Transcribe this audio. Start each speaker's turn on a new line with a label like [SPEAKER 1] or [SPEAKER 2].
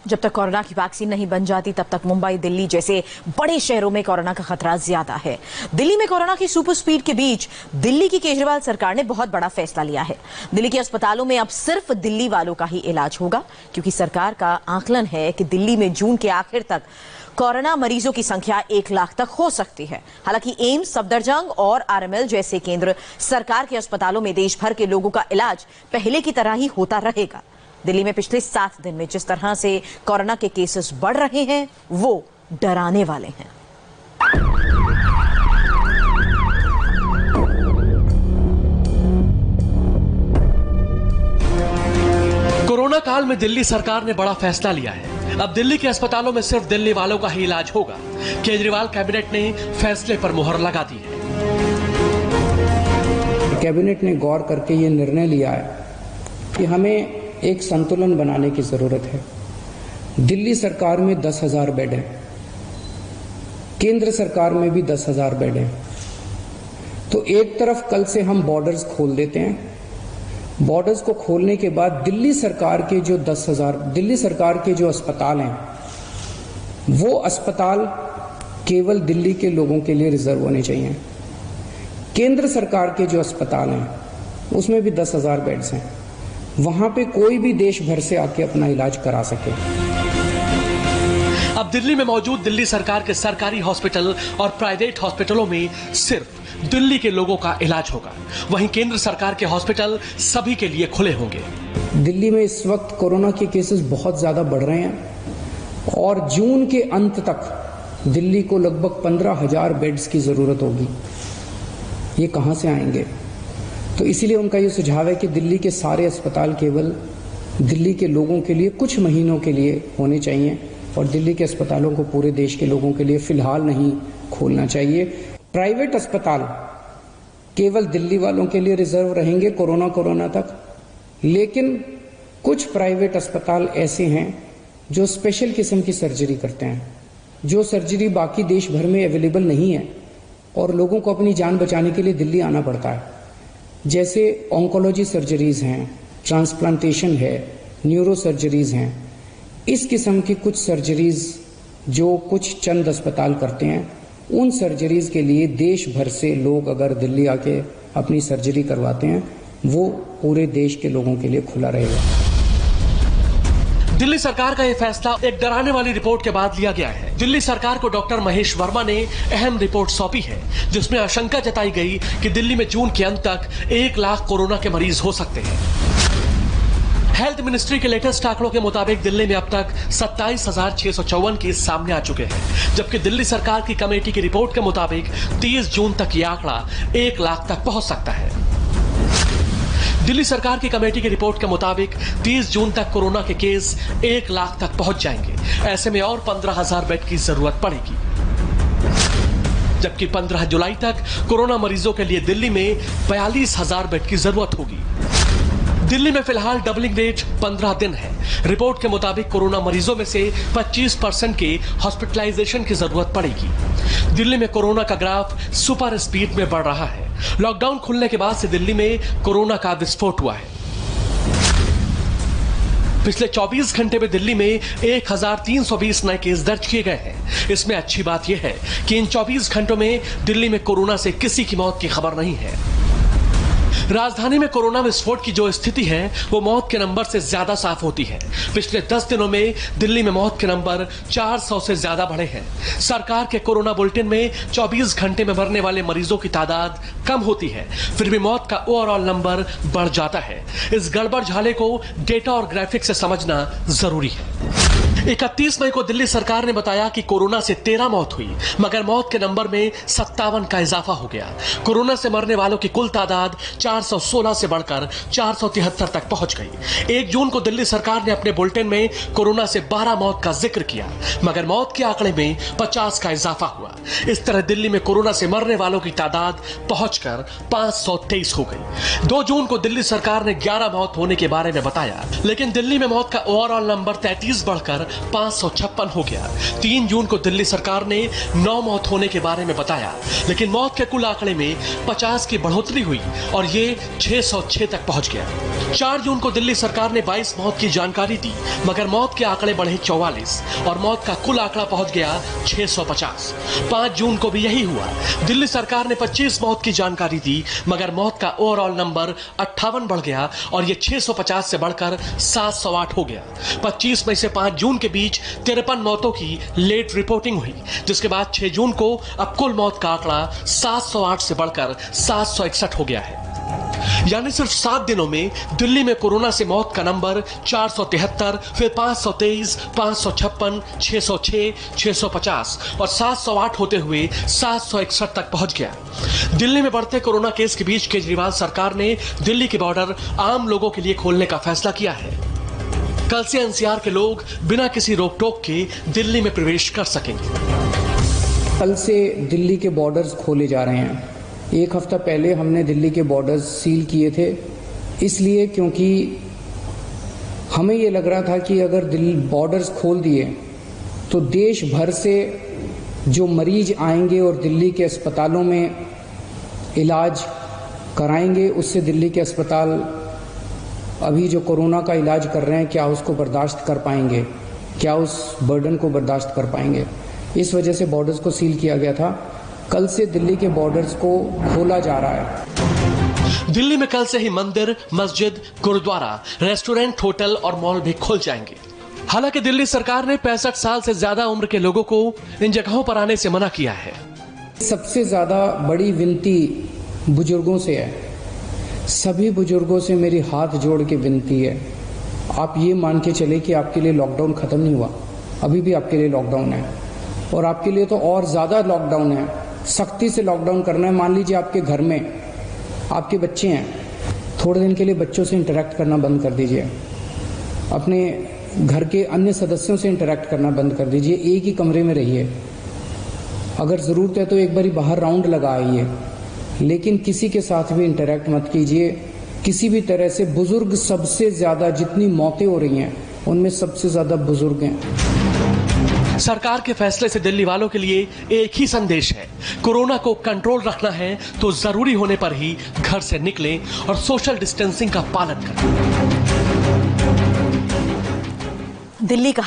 [SPEAKER 1] जब तक कोरोना की वैक्सीन नहीं बन जाती तब तक मुंबई, दिल्ली जैसे बड़े शहरों में कोरोना का खतरा ज्यादा है। दिल्ली में कोरोना की सुपर स्पीड के बीच दिल्ली की केजरीवाल सरकार ने बहुत बड़ा फैसला लिया है। दिल्ली के अस्पतालों में अब सिर्फ दिल्ली वालों का ही इलाज होगा, क्योंकि सरकार का आकलन है कि दिल्ली में जून के आखिर तक कोरोना मरीजों की संख्या 1 लाख तक हो सकती है। हालांकि एम्स, सफदरजंग और आरएमएल जैसे केंद्र सरकार के अस्पतालों में देश भर के लोगों का इलाज पहले की तरह ही होता रहेगा। दिल्ली में पिछले 7 दिन में जिस तरह से कोरोना के केसेस बढ़ रहे हैं वो डराने वाले हैं।
[SPEAKER 2] कोरोना काल में दिल्ली सरकार ने बड़ा फैसला लिया है। अब दिल्ली के अस्पतालों में सिर्फ दिल्ली वालों का ही इलाज होगा। केजरीवाल कैबिनेट ने फैसले पर मुहर लगा दी है।
[SPEAKER 3] कैबिनेट ने गौर करके ये निर्णय लिया है कि हमें एक संतुलन बनाने की जरूरत है। दिल्ली सरकार में 10,000 बेड हैं, केंद्र सरकार में भी 10,000 बेड हैं। तो एक तरफ कल से हम बॉर्डर्स खोल देते हैं। बॉर्डर्स को खोलने के बाद दिल्ली सरकार के जो 10,000 दिल्ली सरकार के जो अस्पताल हैं वो अस्पताल केवल दिल्ली के लोगों के लिए रिजर्व होने चाहिए। केंद्र सरकार के जो अस्पताल हैं उसमें भी 10,000 बेड्स हैं, वहां पे कोई भी देश भर से आके अपना इलाज करा सके।
[SPEAKER 2] अब दिल्ली में मौजूद दिल्ली सरकार के सरकारी हॉस्पिटल और प्राइवेट हॉस्पिटलों में सिर्फ दिल्ली के लोगों का इलाज होगा। वहीं केंद्र सरकार के हॉस्पिटल सभी के लिए खुले होंगे।
[SPEAKER 3] दिल्ली में इस वक्त कोरोना के केसेस बहुत ज्यादा बढ़ रहे हैं और जून के अंत तक दिल्ली को लगभग 15,000 बेड्स की जरूरत होगी। ये कहां से आएंगे? तो इसीलिए उनका ये सुझाव है कि दिल्ली के सारे अस्पताल केवल दिल्ली के लोगों के लिए कुछ महीनों के लिए होने चाहिए और दिल्ली के अस्पतालों को पूरे देश के लोगों के लिए फिलहाल नहीं खोलना चाहिए। प्राइवेट अस्पताल केवल दिल्ली वालों के लिए रिजर्व रहेंगे कोरोना तक, लेकिन कुछ प्राइवेट अस्पताल ऐसे हैं जो स्पेशल किस्म की सर्जरी करते हैं, जो सर्जरी बाकी देश भर में अवेलेबल नहीं है और लोगों को अपनी जान बचाने के लिए दिल्ली आना पड़ता है। जैसे ऑन्कोलॉजी सर्जरीज हैं, ट्रांसप्लांटेशन है, न्यूरो सर्जरीज हैं। इस किस्म की कुछ सर्जरीज जो कुछ चंद अस्पताल करते हैं, उन सर्जरीज के लिए देश भर से लोग अगर दिल्ली आके अपनी सर्जरी करवाते हैं वो पूरे देश के लोगों के लिए खुला रहेगा।
[SPEAKER 2] दिल्ली सरकार का यह फैसला एक डराने वाली रिपोर्ट के बाद लिया गया है। दिल्ली सरकार को डॉक्टर महेश वर्मा ने अहम रिपोर्ट सौंपी है, जिसमें आशंका जताई गई कि दिल्ली में जून के अंत तक 1 लाख कोरोना के मरीज हो सकते हैं। हेल्थ मिनिस्ट्री के लेटेस्ट आंकड़ों के मुताबिक दिल्ली में अब तक 27,654 केस सामने आ चुके हैं, जबकि दिल्ली सरकार की कमेटी की रिपोर्ट के मुताबिक 30 जून तक यह आंकड़ा 1 लाख तक पहुंच सकता है। दिल्ली सरकार की कमेटी की रिपोर्ट के मुताबिक 30 जून तक कोरोना के केस 1 लाख तक पहुंच जाएंगे। ऐसे में और 15,000 बेड की जरूरत पड़ेगी, जबकि 15 जुलाई तक कोरोना मरीजों के लिए दिल्ली में 42,000 बेड की जरूरत होगी। दिल्ली में फिलहाल डबलिंग रेट 15 दिन है। रिपोर्ट के मुताबिक कोरोना मरीजों में से 25% के हॉस्पिटलाइजेशन की जरूरत पड़ेगी। दिल्ली में कोरोना का ग्राफ सुपर स्पीड में बढ़ रहा है। लॉकडाउन खुलने के बाद से दिल्ली में कोरोना का विस्फोट हुआ है। पिछले 24 घंटे में दिल्ली में 1,320 नए केस दर्ज किए गए हैं। इसमें अच्छी बात यह है कि इन 24 घंटों में दिल्ली में कोरोना से किसी की मौत की खबर नहीं है। राजधानी में कोरोना विस्फोट की जो स्थिति है वो मौत के नंबर से ज्यादा साफ होती है। पिछले 10 दिनों में दिल्ली में मौत के नंबर 400 से ज्यादा बढ़े हैं। सरकार के कोरोना बुलेटिन में 24 घंटे में मरने वाले मरीजों की तादाद कम होती है, फिर भी मौत का ओवरऑल नंबर बढ़ जाता है। इस गड़बड़ झाले को डेटा और ग्राफिक से समझना जरूरी है। 31 मई को दिल्ली सरकार ने बताया कि कोरोना से 13 मौत हुई, मगर मौत के नंबर में 57 का इजाफा हो गया। कोरोना से मरने वालों की कुल तादाद 416 से बढ़कर 473 तक पहुंच गई। 1 जून को दिल्ली सरकार ने अपने बुलेटिन में कोरोना से 12 मौत का जिक्र किया, मगर मौत के आंकड़े में 50 का इजाफा हुआ। इस तरह दिल्ली में कोरोना से मरने वालों की तादाद पहुंचकर 523 हो गई। 2 जून को दिल्ली सरकार ने 11 मौत होने के बारे में बताया, लेकिन दिल्ली में मौत का ओवरऑल नंबर 33 बढ़कर बढ़कर 556 हो गया। 3 जून को दिल्ली सरकार ने 9 मौत होने के बारे में बताया, लेकिन मौत के कुल आंकड़े में 50 की बढ़ोतरी हुई और ये 606 तक पहुंच गया। 4 जून को दिल्ली सरकार ने 22 मौत की जानकारी दी, मगर मौत के आंकड़े बढ़े 44 और मौत का कुल आंकड़ा पहुंच गया 650। 5 जून को भी यही हुआ। दिल्ली सरकार ने 25 मौत की जानकारी दी, मगर मौत का ओवरऑल नंबर 58 बढ़ गया और ये 650 से बढ़कर 708 हो गया। 25 मई से 5 जून के बीच 53 मौतों की लेट रिपोर्टिंग हुई, जिसके बाद 6 जून को अब कुल मौत का आंकड़ा 708 से बढ़कर 761 हो गया है। यानी सिर्फ 7 दिनों में दिल्ली में कोरोना से मौत का नंबर 473, फिर 523, 556, 606, 650 और 708 होते हुए 761 तक पहुंच गया। दिल्ली में बढ़ते कोरोना केस के बीच केजरीवाल सरकार ने दिल्ली के बॉर्डर आम लोगों के लिए खोलने का फैसला किया है। कल से एनसीआर के लोग बिना किसी रोक टोक के दिल्ली में प्रवेश कर सकेंगे।
[SPEAKER 3] कल से दिल्ली के बॉर्डर्स खोले जा रहे हैं। एक हफ्ता पहले हमने दिल्ली के बॉर्डर्स सील किए थे, इसलिए क्योंकि हमें ये लग रहा था कि अगर दिल्ली बॉर्डर्स खोल दिए तो देश भर से जो मरीज आएंगे और दिल्ली के अस्पतालों में इलाज कराएंगे, उससे दिल्ली के अस्पताल अभी जो कोरोना का इलाज कर रहे हैं क्या उसको बर्दाश्त कर पाएंगे, क्या उस बर्डन को बर्दाश्त कर पाएंगे। इस वजह से बॉर्डर्स को सील किया गया था। कल से दिल्ली के बॉर्डर्स को खोला जा रहा है।
[SPEAKER 2] दिल्ली में कल से ही मंदिर, मस्जिद, गुरुद्वारा, रेस्टोरेंट, होटल और मॉल भी खुल जाएंगे। हालांकि दिल्ली सरकार ने 65 साल से ज्यादा उम्र के लोगों को इन जगहों पर आने से मना किया है।
[SPEAKER 3] सबसे ज्यादा बड़ी विनती बुजुर्गों से है। सभी बुजुर्गों से मेरी हाथ जोड़ के विनती है, आप ये मान के चले कि आपके लिए लॉकडाउन खत्म नहीं हुआ, अभी भी आपके लिए लॉकडाउन है और आपके लिए तो और ज्यादा लॉकडाउन है। सख्ती से लॉकडाउन करना है। मान लीजिए आपके घर में आपके बच्चे हैं, थोड़े दिन के लिए बच्चों से इंटरेक्ट करना बंद कर दीजिए, अपने घर के अन्य सदस्यों से इंटरेक्ट करना बंद कर दीजिए, एक ही कमरे में रहिए। अगर ज़रूरत है तो एक बारी बाहर राउंड लगा आइए, लेकिन किसी के साथ भी इंटरेक्ट मत कीजिए किसी भी तरह से। बुजुर्ग सबसे ज्यादा, जितनी मौतें हो रही हैं उनमें सबसे ज्यादा बुजुर्ग हैं।
[SPEAKER 2] सरकार के फैसले से दिल्ली वालों के लिए एक ही संदेश है, कोरोना को कंट्रोल रखना है तो जरूरी होने पर ही घर से निकलें और सोशल डिस्टेंसिंग का पालन करें।
[SPEAKER 1] दिल्ली का